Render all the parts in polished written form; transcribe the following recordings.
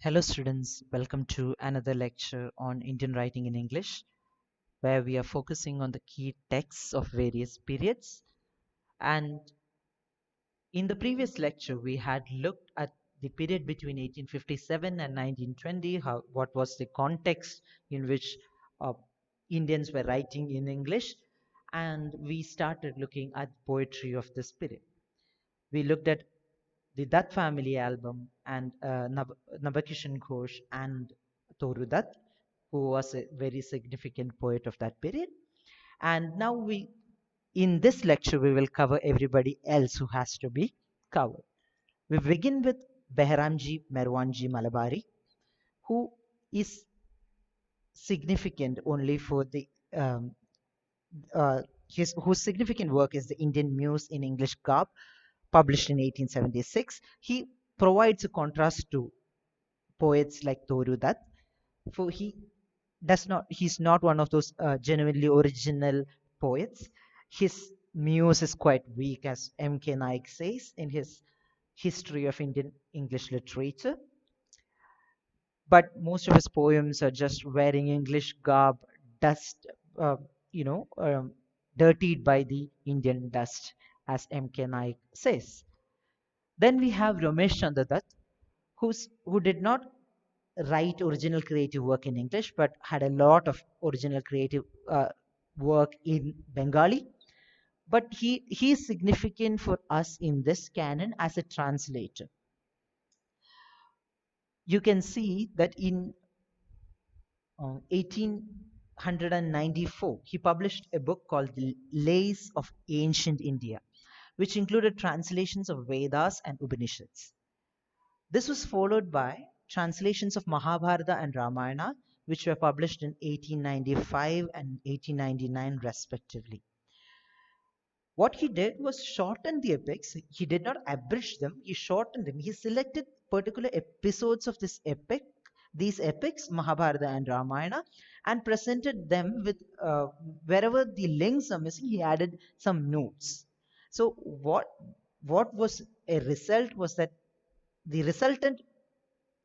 Hello students, welcome to another lecture on Indian writing in English, where we are focusing on the key texts of various periods. And in the previous lecture, we had looked at the period between 1857 and 1920, what was the context in which uh, Indians were writing in English, and we started looking at poetry of this period. We looked at the Dutt family album and Nabakishan Ghosh and Toru Dutt, who was a very significant poet of that period. And now in this lecture, we will cover everybody else who has to be covered. We begin with Behramji Merwanji Malabari, who is significant only for the uh, whose significant work is the Indian Muse in English garb, published in 1876. He provides a contrast to poets like Toru Dutt, for he's not one of those genuinely original poets. His muse is quite weak, as M.K. Naik says in his History of Indian English Literature. But most of his poems are just wearing English garb, dust, uh, you know, dirtied by the Indian dust, as M.K. Naik says. Then we have Ramesh Chandra Dutt, who did not write original creative work in English, but had a lot of original creative work in Bengali. But he is significant for us in this canon as a translator. You can see that in 1894, he published a book called The Lays of Ancient India, which included translations of Vedas and Upanishads. This was followed by translations of Mahabharata and Ramayana, which were published in 1895 and 1899 respectively. What he did was shorten the epics. He did not abridge them, he shortened them. He selected particular episodes of these epics, Mahabharata and Ramayana, and presented them with wherever the links are missing, he added some notes. So what was a result was that the resultant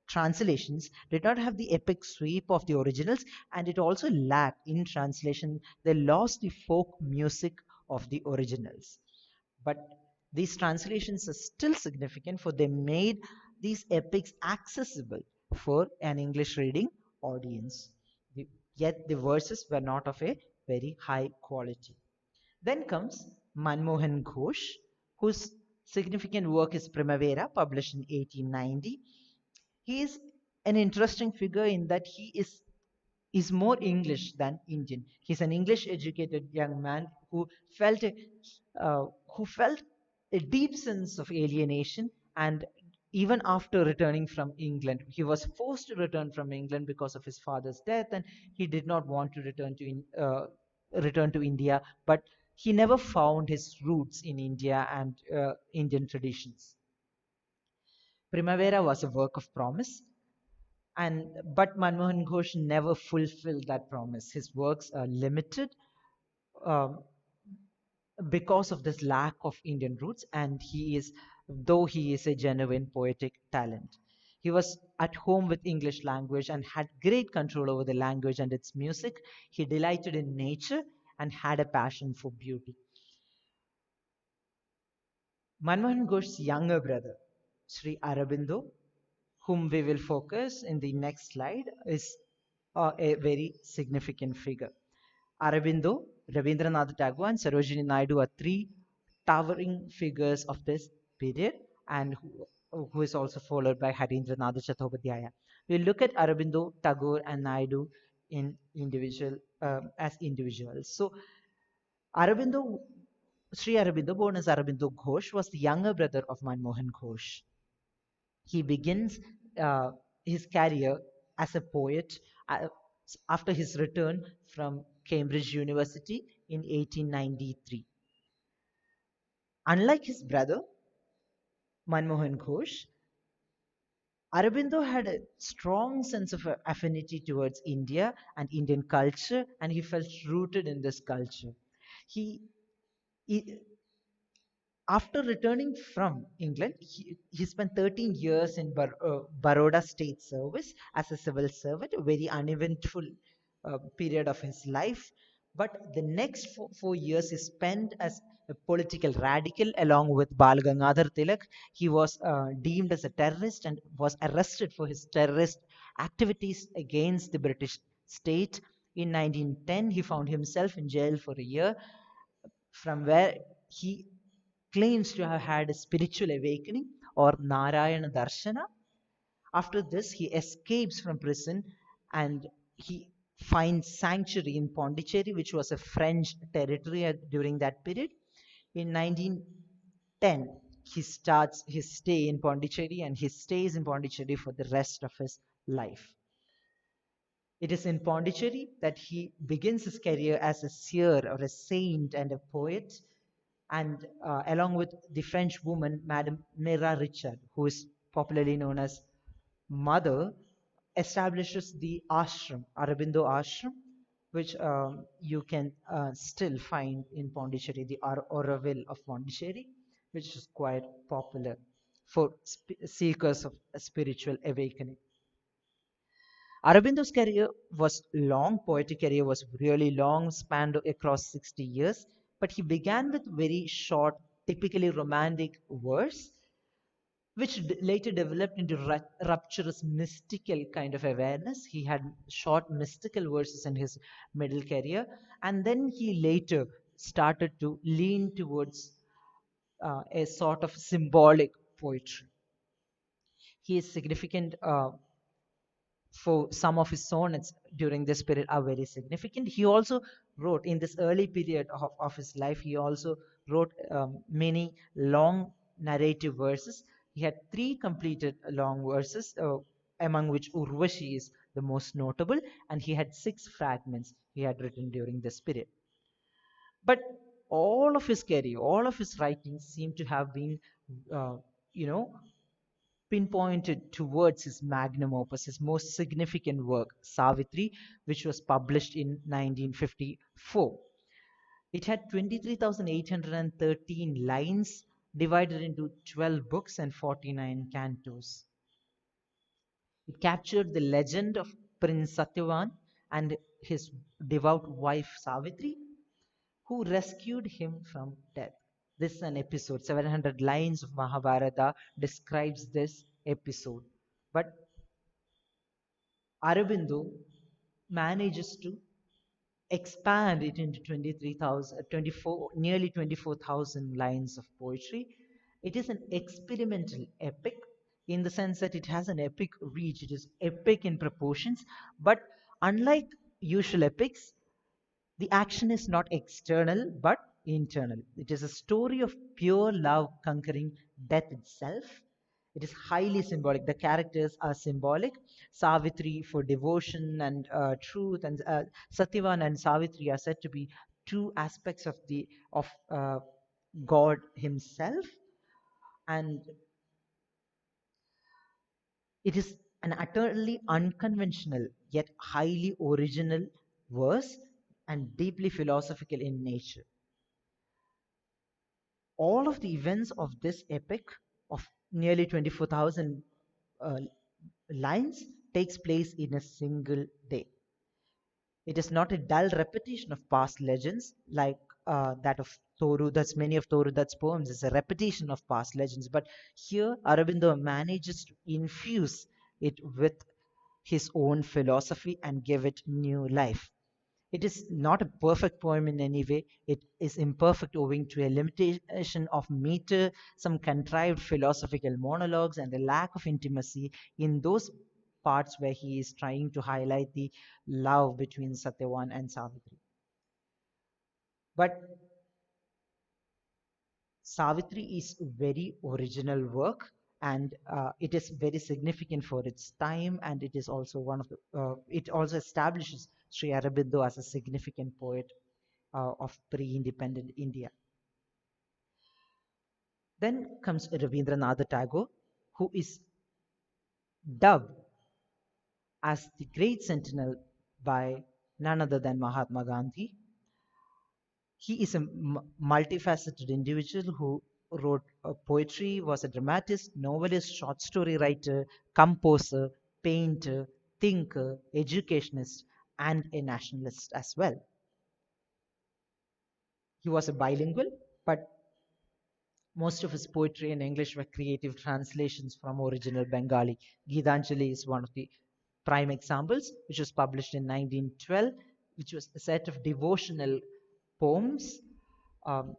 translations did not have the epic sweep of the originals, and it also lacked in translation. They lost the folk music of the originals. But these translations are still significant, for they made these epics accessible for an English reading audience. Yet the verses were not of a very high quality. Then comes Manmohan Ghosh, whose significant work is Primavera, published in 1890. He is an interesting figure in that he is more English than Indian. He's an English educated young man felt a, who felt a deep sense of alienation, and even after returning from England, he was forced to return from England because of his father's death, and he did not want to return to India, but he never found his roots in India and Indian traditions. Primavera was a work of promise, and but Manmohan Ghosh never fulfilled that promise. His works are limited um, because of this lack of Indian roots, and though he is a genuine poetic talent. He was at home with English language and had great control over the language and its music. He delighted in nature and had a passion for beauty. Manmohan Ghosh's younger brother, Sri Aurobindo, whom we will focus in the next slide, is a very significant figure. Aurobindo, Rabindranath Tagore, and Sarojini Naidu are three towering figures of this period, and who is also followed by Harindranath Chattopadhyaya. We look at Aurobindo, Tagore, and Naidu as individuals. So Aurobindo, Sri Aurobindo, born as Aurobindo Ghosh, was the younger brother of Manmohan Ghosh. He begins uh, his career as a poet uh, after his return from Cambridge University in 1893. Unlike his brother, Manmohan Ghosh, Aurobindo had a strong sense of affinity towards India and Indian culture, and he felt rooted in this culture. He, he After returning from England, he spent 13 years in Baroda State Service as a civil servant, a very uneventful period of his life. But the next 4 years he spent as a political radical along with Bal Gangadhar Tilak. He was deemed as a terrorist and was arrested for his terrorist activities against the British state. In 1910, he found himself in jail for a year, from where he claims to have had a spiritual awakening or Narayana Darshana. After this, he escapes from prison and he finds sanctuary in Pondicherry, which was a French territory during that period. In 1910, he starts his stay in Pondicherry and he stays in Pondicherry for the rest of his life. It is in Pondicherry that he begins his career as a seer or a saint and a poet, and along with the French woman, Madame Mira Richard, who is popularly known as Mother, establishes the ashram, Arabindo ashram, which you can still find in Pondicherry, the Auroville of Pondicherry, which is quite popular for seekers of a spiritual awakening. Aurobindo's career was long, poetic career was really long, spanned across 60 years, but he began with very short, typically romantic verse, which later developed into rapturous mystical kind of awareness. He had short mystical verses in his middle career, and then he later started to lean towards a sort of symbolic poetry. He is significant for some of his sonnets during this period are very significant. He also wrote in this early period of his life, he also wrote many long narrative verses. He had three completed long verses, among which Urvashi is the most notable, and he had six fragments he had written during this period. But all of his career, all of his writings seem to have been, uh, you know, pinpointed towards his magnum opus, his most significant work, Savithri, which was published in 1954. It had 23,813 lines divided into 12 books and 49 cantos. It captured the legend of Prince Satyavan and his devout wife Savitri, who rescued him from death. This is an episode. 700 lines of Mahabharata describes this episode. But Aurobindo manages to expand it into 23,000, 24, nearly 24,000 lines of poetry. It is an experimental epic in the sense that it has an epic reach. It is epic in proportions, but unlike usual epics, the action is not external but internal. It is a story of pure love conquering death itself. It is highly symbolic. The characters are symbolic. Savitri for devotion and truth, and Satyavan and Savitri are said to be two aspects of the of God Himself, and it is an utterly unconventional yet highly original verse and deeply philosophical in nature. All of the events of this epic of nearly 24,000 uh, lines takes place in a single day. It is not a dull repetition of past legends like that of Toru. That's many of Torudat's poems is a repetition of past legends. But here, Aurobindo manages to infuse it with his own philosophy and give it new life. It is not a perfect poem in any way. It is imperfect owing to a limitation of meter, some contrived philosophical monologues, and a lack of intimacy in those parts where he is trying to highlight the love between Satyavan and Savitri. But Savitri is a very original work, and it is very significant for its time, and it is also one of the. It also establishes Sri Aurobindo as a significant poet of pre-independent India. Then comes Rabindranath Tagore, who is dubbed as the great sentinel by none other than Mahatma Gandhi. He is a multifaceted individual who wrote poetry, was a dramatist, novelist, short story writer, composer, painter, thinker, educationist, and a nationalist as well. He was a bilingual, but most of his poetry in English were creative translations from original Bengali. Gitanjali is one of the prime examples, which was published in 1912, which was a set of devotional poems,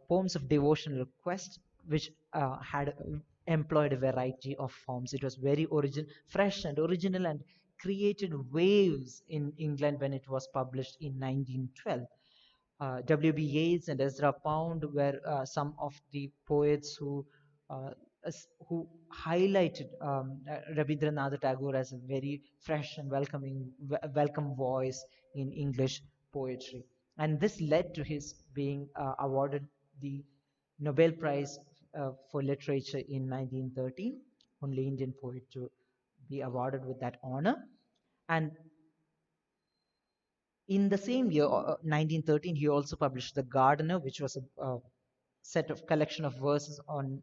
poems of devotional quest, which had employed a variety of forms. It was very fresh and original, and created waves in England when it was published in 1912. W.B. Yeats and Ezra Pound were some of the poets uh, who highlighted Rabindranath Tagore as a very fresh and welcome voice in English poetry. And this led to his being awarded the Nobel Prize for Literature in 1913, only Indian poet to be awarded with that honor. And in the same year, 1913, he also published The Gardener, which was a set of collection of verses on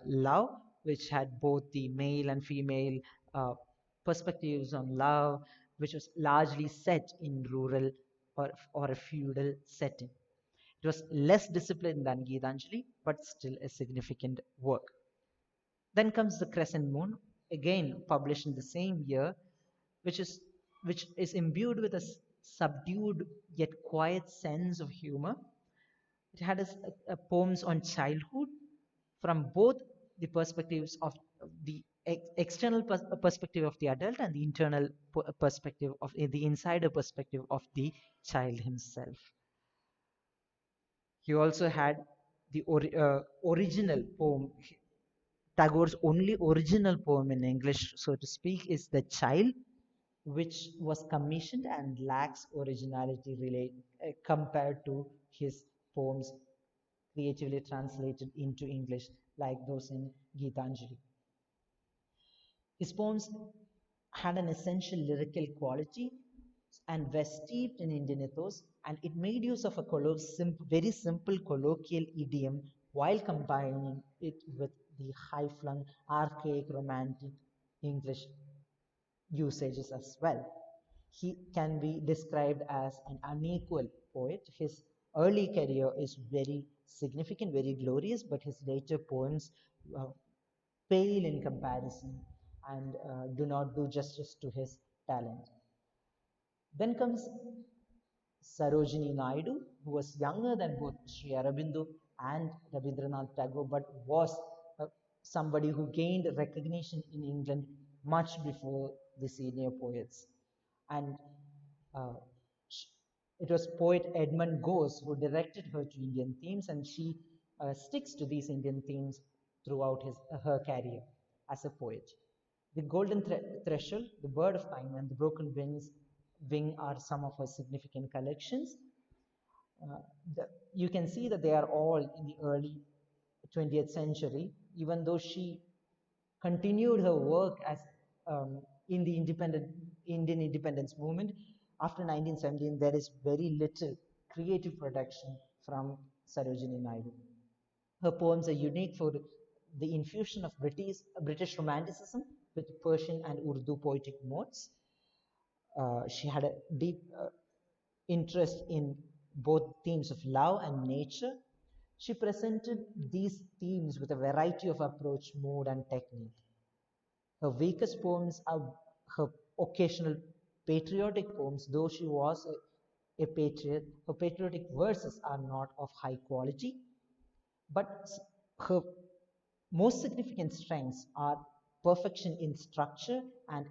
love, which had both the male and female uh, perspectives on love, which was largely set in rural or a feudal setting. It was less disciplined than Gitanjali, but still a significant work. Then comes The Crescent Moon, again published in the same year, which is which is imbued with a subdued yet quiet sense of humor. It had poems on childhood from both the perspectives of the external perspective of the adult and the internal perspective of the insider perspective of the child himself. He also had the original poem. Tagore's only original poem in English, so to speak, is The Child, which was commissioned and lacks originality compared to his poems creatively translated into English, like those in Gitanjali. His poems had an essential lyrical quality and were steeped in Indian ethos, and it made use of a very simple colloquial idiom while combining it with the high flung, archaic, romantic English usages as well. He can be described as an unequal poet. His early career is very significant, very glorious, but his later poems uh, pale in comparison and do not do justice to his talent. Then comes Sarojini Naidu, who was younger than both Sri Aurobindo and Rabindranath Tagore, but was uh, somebody who gained recognition in England much before the senior poets. And uh, it was poet Edmund Gosse who directed her to Indian themes, and she sticks to these Indian themes throughout her career as a poet. The Golden Threshold, The Bird of Time, and The Broken Wing are some of her significant collections. Uh, you can see that they are all in the early 20th century, even though she continued her work as in the Indian independence movement. After 1917, there is very little creative production from Sarojini Naidu. Her poems are unique for the infusion of British Romanticism with Persian and Urdu poetic modes. She had a deep interest in both themes of love and nature. She presented these themes with a variety of approach, mood, and technique. Her weakest poems are her occasional patriotic poems, though she was a patriot. Her patriotic verses are not of high quality, but her most significant strengths are perfection in structure, and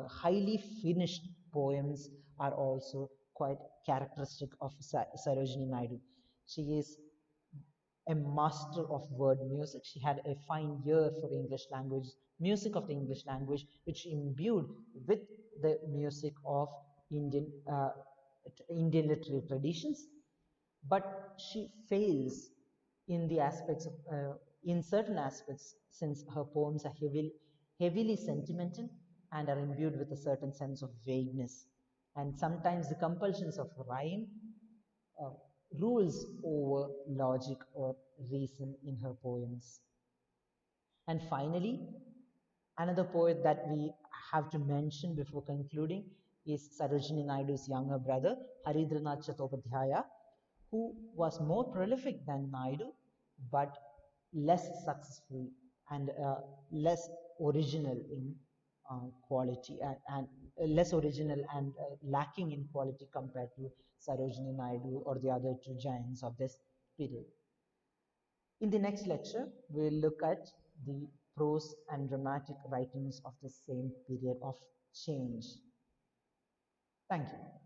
highly finished poems are also quite characteristic of Sarojini Naidu. She is a master of word music. She had a fine ear for English language, music of the English language, which she imbued with the music of Indian literary traditions. But she fails in the aspects of, in certain aspects, since her poems are heavily sentimental and are imbued with a certain sense of vagueness. And sometimes the compulsions of rhyme uh, rules over logic or reason in her poems. And finally, another poet that we have to mention before concluding is Sarojini Naidu's younger brother, Harindranath Chattopadhyaya, who was more prolific than Naidu but less successful and less original in quality and less original and lacking in quality compared to Sarojini Naidu or the other two giants of this period. In the next lecture, we'll look at the prose and dramatic writings of the same period of change. Thank you.